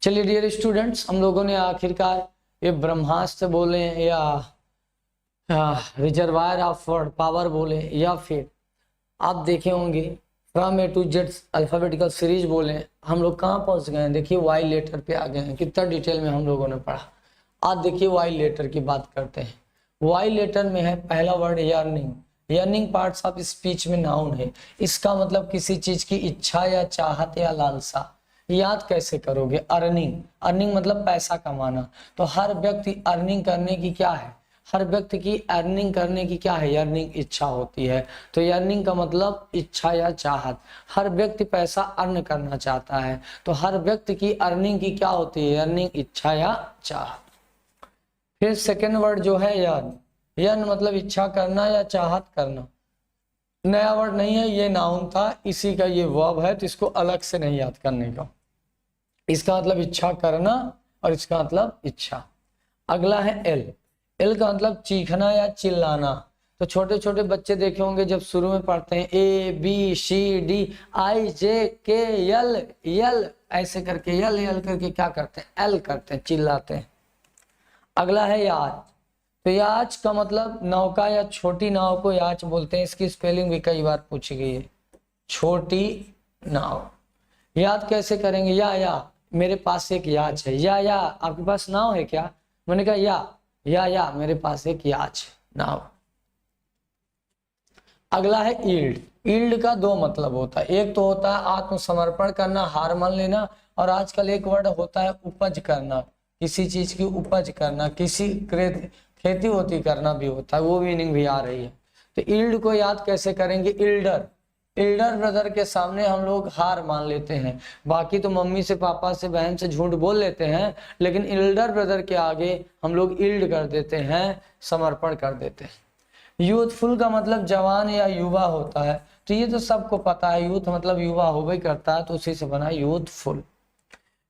चलिए dear students, हम लोगों ने आखिरकार ये ब्रह्मास्त्र बोले या रिजर्वायर ऑफ पावर बोले या फिर आप देखे होंगे from A to Z alphabetical series बोले, हम लोग कहाँ पहुँच गए हैं। देखिए वाई लेटर पे आ गए हैं। कितना डिटेल में हम लोगों ने पढ़ा। आज देखिए वाई लेटर की बात करते हैं। वाई लेटर में है पहला word yearning. Yearning parts of speech में नाउन है। इसका मतलब किसी चीज की इच्छा या चाहत या लालसा। याद कैसे करोगे? अर्निंग। अर्निंग मतलब पैसा कमाना। तो हर व्यक्ति अर्निंग करने की क्या है? हर व्यक्ति की अर्निंग करने की क्या है? अर्निंग इच्छा होती है। तो अर्निंग का मतलब इच्छा या चाहत। हर व्यक्ति पैसा अर्न करना चाहता है। तो हर व्यक्ति की अर्निंग की क्या होती है? अर्निंग इच्छा या चाहत। फिर सेकेंड वर्ड जो है यर्न। यर्न मतलब इच्छा करना या चाहत करना। नया वर्ड नहीं है, ये नाउन था, इसी का ये वर्ब है, तो इसको अलग से नहीं याद करने का। इसका मतलब इच्छा करना और इसका मतलब इच्छा। अगला है एल। एल का मतलब चीखना या चिल्लाना। तो छोटे छोटे बच्चे देखे होंगे जब शुरू में पढ़ते हैं A B C D I जे के यल यल ऐसे करके यल यल करके क्या करते हैं? एल करते हैं, चिल्लाते हैं। अगला है याच। तो याच का मतलब नौका या छोटी नाव को याच बोलते हैं। इसकी स्पेलिंग भी कई बार पूछी गई है। छोटी नाव। याद कैसे करेंगे? या मेरे पास एक याच है। या आपके पास नाव है क्या? मैंने कहा या मेरे पास एक याच नाव। अगला है ईल्ड। ईल्ड का दो मतलब होता है। एक तो होता है आत्मसमर्पण करना, हार मान लेना, और आजकल एक वर्ड होता है उपज करना, किसी चीज की उपज करना, किसी खेती होती करना भी होता है, वो मीनिंग भी आ रही है। तो ईल्ड को याद कैसे करेंगे? इल्डर। इल्डर ब्रदर के सामने हम लोग हार मान लेते हैं। बाकी तो मम्मी से पापा से बहन से झूठ बोल लेते हैं, लेकिन इल्डर ब्रदर के आगे हम लोग ईल्ड कर देते हैं, समर्पण कर देते हैं। यूथफुल का मतलब जवान या युवा होता है। तो ये तो सबको पता है, यूथ मतलब युवा हो भी करता है, तो उसी से बना यूथफुल।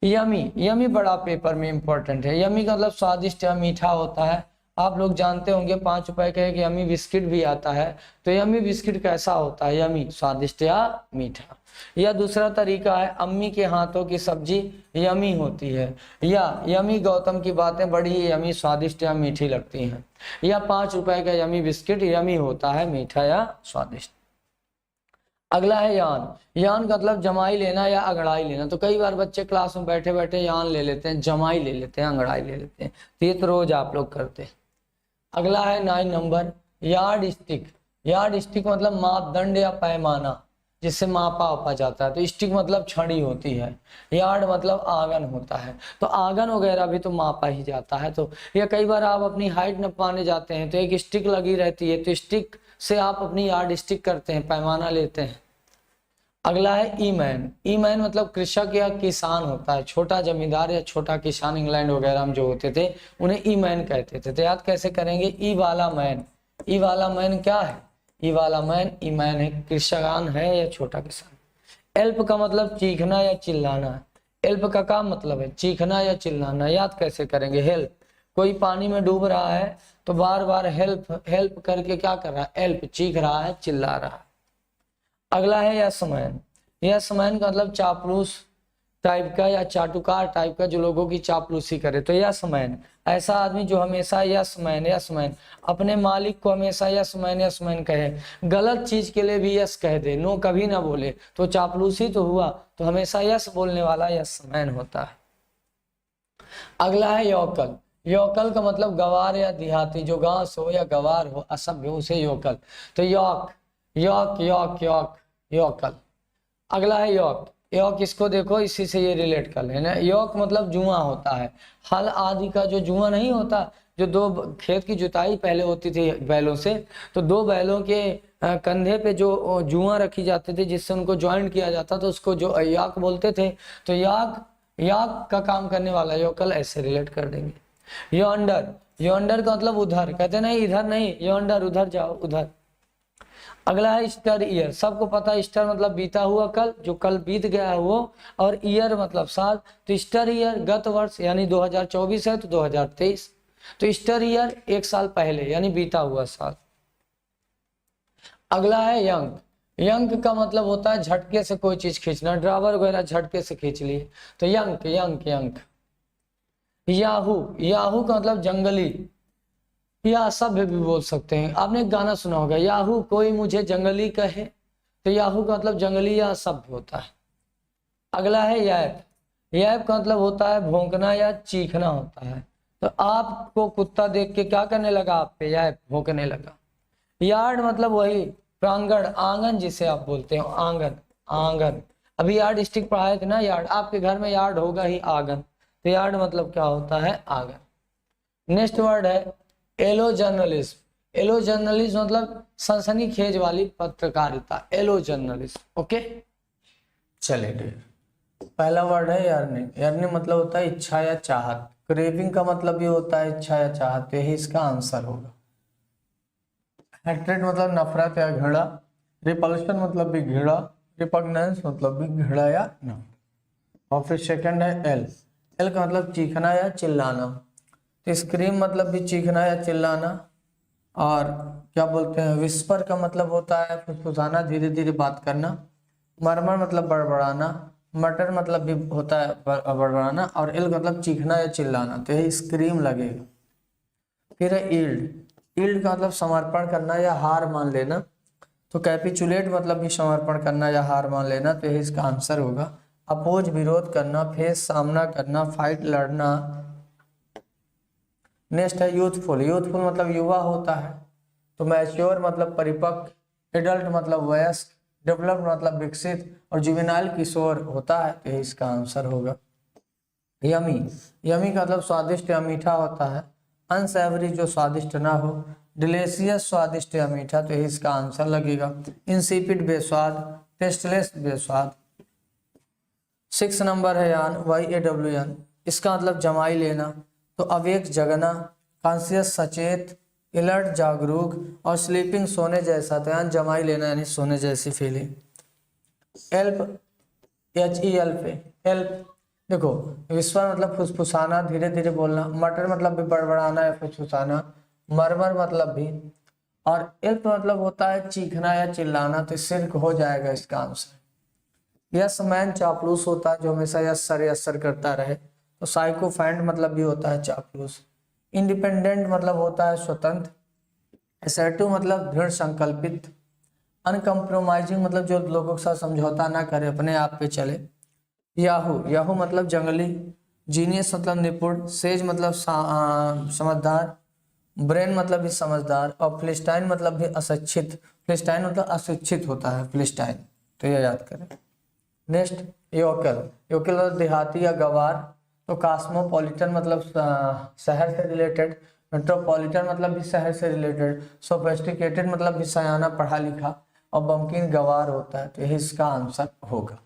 यमी। यमी बड़ा पेपर में इंपॉर्टेंट है। यमी का मतलब स्वादिष्ट या मीठा होता है। आप लोग जानते होंगे 5 रुपए का एक यमी बिस्किट भी आता है। तो यमी बिस्किट कैसा होता है? यमी स्वादिष्ट या मीठा। या दूसरा तरीका है अम्मी के हाथों की सब्जी यमी होती है। या यमी गौतम की बातें बड़ी यमी स्वादिष्ट या मीठी लगती हैं। या 5 रुपए का यमी बिस्किट यमी होता है, मीठा या स्वादिष्ट। अगला है यान। यान का मतलब जमाई लेना या अंगड़ाई लेना। तो कई बार बच्चे क्लास में बैठे बैठे यान ले लेते हैं, जमाई ले लेते हैं, अंगड़ाई ले लेते हैं। तो ये तो रोज आप लोग करते हैं। अगला है 9 number yard stick. Yard stick मतलब मापदंड या पैमाना, जिससे मापा उपा जाता है। तो स्टिक मतलब छड़ी होती है। यार्ड मतलब आंगन होता है। तो आंगन वगैरह भी तो मापा ही जाता है। तो या कई बार आप अपनी हाइट नपाने जाते हैं तो एक स्टिक लगी रहती है, तो स्टिक से आप अपनी यार्ड स्टिक करते हैं, पैमाना लेते हैं। अगला है ई मैन। ई मैन मतलब कृषक या किसान होता है। छोटा जमींदार या छोटा किसान इंग्लैंड वगैरह में जो होते थे उन्हें ई मैन कहते थे। तो याद कैसे करेंगे? ई वाला मैन। ई वाला मैन क्या है? ई वाला मैन ई मैन है, कृषकान है या छोटा किसान। एल्प का मतलब चीखना या चिल्लाना। एल्प का क्या मतलब है? चीखना या चिल्लाना। याद कैसे करेंगे? हेल्प। कोई पानी में डूब रहा है तो बार बार हेल्प हेल्प करके क्या कर रहा है? एल्प, चीख रहा है, चिल्ला रहा है। अगला है यस-मैन। यस-मैन का मतलब चापलूस टाइप का या चाटुकार टाइप का, जो लोगों की चापलूसी करे। तो यस-मैन ऐसा आदमी जो हमेशा यस-मैन अपने मालिक को हमेशा यस-मैन कहे, गलत चीज के लिए भी यस कह दे, नो कभी ना बोले, तो चापलूसी तो हुआ। तो हमेशा यस बोलने वाला यस-मैन होता है। अगला है योकल। योकल का मतलब गवार या देहाती, जो गांव से हो या गवार हो, असभ्य हो, उसे योकल। तो York York York York vocal. अगला है यॉक। यॉक इसको देखो, इसी से ये रिलेट कर लेना। यॉक मतलब जुआ होता है। हल आदि का जो जुआ नहीं होता, जो दो खेत की जुताई पहले होती थी बैलों से, तो दो बैलों के कंधे पे जो जुआ रखी जाती थी जिससे उनको ज्वाइंट किया जाता था, उसको जो याक बोलते थे। तो याक का काम करने वाला योकल ऐसे रिलेट कर देंगे। योंडर। योंडर का मतलब उधर, कहते नहीं इधर नहीं, योंडर उधर जाओ, उधर। अगला है स्टर ईयर। सबको पता है स्टर मतलब बीता हुआ कल, जो कल बीत गया है वो, और ईयर मतलब साल। तो स्टर ईयर गत वर्ष यानी 2024 है तो 2023। तो स्टर ईयर एक साल पहले यानी बीता हुआ साल। अगला है यंग। यंक का मतलब होता है झटके से कोई चीज खींचना, ड्रावर वगैरह झटके से खींच लिए तो यंक यंक यंक। याहू, याहू का मतलब जंगली या सभ्य भी बोल सकते हैं। आपने एक गाना सुना होगा, याहू कोई मुझे जंगली कहे, तो याहू का मतलब जंगली या सभ्य होता है। अगला है यैप, यैप का मतलब होता है भौंकना या चीखना होता है। तो आपको कुत्ता देख के क्या करने लगा, आप पे यैप, भौंकने लगा। यार्ड मतलब वही प्रांगण, आंगन जिसे आप बोलते हो, आंगन आंगन। अभी यार्ड स्टिक पढ़ाए थे ना, यार्ड, आपके घर में यार्ड होगा ही आंगन, तो यार्ड मतलब क्या होता है, आंगन। नेक्स्ट वर्ड है एलो जर्नलिस्ट, एलो जर्नलिस्ट मतलब सनसनीखेज वाली पत्रकारिता, एलो जर्नलिस्ट। ओके चलिए, पहला वर्ड है यर्निंग, यर्निंग मतलब होता है इच्छा या चाहत, क्रेविंग का मतलब भी होता है इच्छा या चाहत, तो यही इसका आंसर होगा। हेट्रेड मतलब नफरत या घृणा, रिपल्शन मतलब भी घृणा, रिपग्नेंस मतलब भी घृणा या न। और फिर सेकंड है एल, एल का मतलब चीखना या चिल्लाना, तो स्क्रीम मतलब भी चीखना या चिल्लाना। और क्या बोलते हैं, विस्पर का मतलब होता है फुसफुसाना, धीरे धीरे बात करना। मरमर मतलब बड़बड़ाना, मटर मतलब भी होता है बड़बड़ाना, और एल मतलब चीखना या चिल्लाना, तो यही स्क्रीम लगेगा। फिर है ईल्ड, ईल्ड का मतलब समर्पण करना या हार मान लेना, तो कैपिचुलेट मतलब भी समर्पण करना या हार मान लेना, तो यही इसका आंसर होगा। अपोज विरोध करना, फेस सामना करना, फाइट लड़ना। नेक्स्ट है यूथफुल, यूथफुल मतलब युवा होता है। तो मैच्योर मतलब परिपक्व, एडल्ट मतलब वयस्क, डेवलप्ड मतलब विकसित, और जुवेनाइल किशोर होता है, तो यही इसका आंसर होगा। यमी, यमी का मतलब स्वादिष्ट या मीठा होता है। अनसेवरी जो स्वादिष्ट ना हो, डिलीशियस स्वादिष्ट या मीठा, तो यही इसका आंसर लगेगा। इंसिपिड बेस्वाद, टेस्टलेस बेस्वाद। 6 नंबर है यान, YAWN, इसका मतलब जमाई लेना, तो अवेक जगना, कॉन्शियस सचेत, अलर्ट जागरूक, और स्लीपिंग सोने जैसा, तो यान जमाई लेना यानी सोने जैसी फीलिंग। हेल्प, HELP, हेल्प, देखो विस्पर मतलब फुसफुसाना, धीरे धीरे बोलना, मटर मतलब भी बड़बड़ाना या फुसफुसाना, मरमर मतलब भी, और हेल्प मतलब होता है चीखना या चिल्लाना, तो सिर्क हो जाएगा इसका आंसर। यस मैन चापलूस होता है, जो हमेशा यस सर यस सर करता रहे, तो साइकोफैंट मतलब भी होता है चापलूस। इंडिपेंडेंट मतलब होता है स्वतंत्र। असर्टिव मतलब दृढ़ संकल्पित। अनकम्प्रोमाइजिंग मतलब जो लोगों के साथ समझौता ना करे, अपने आप पे चले। याहू, याहू मतलब जंगली। जीनियस मतलब निपुण। सेज मतलब समझदार। ब्रेन मतलब भी समझदार। और फिलिस्टाइन मतलब भी अशिक्षित, फिलिस्टाइन मतलब अशिक्षित होता है फिलिस्टाइन, तो ये याद करें। नेक्स्ट योकल, योकल मतलब देहाती या गवार। तो कास्मोपॉलिटन मतलब शहर से रिलेटेड। मेट्रोपॉलिटन मतलब भी शहर से रिलेटेड। सोफिस्टिकेटेड मतलब भी सयाना पढ़ा लिखा। और बम्किन गवार होता है, तो यही इसका आंसर होगा।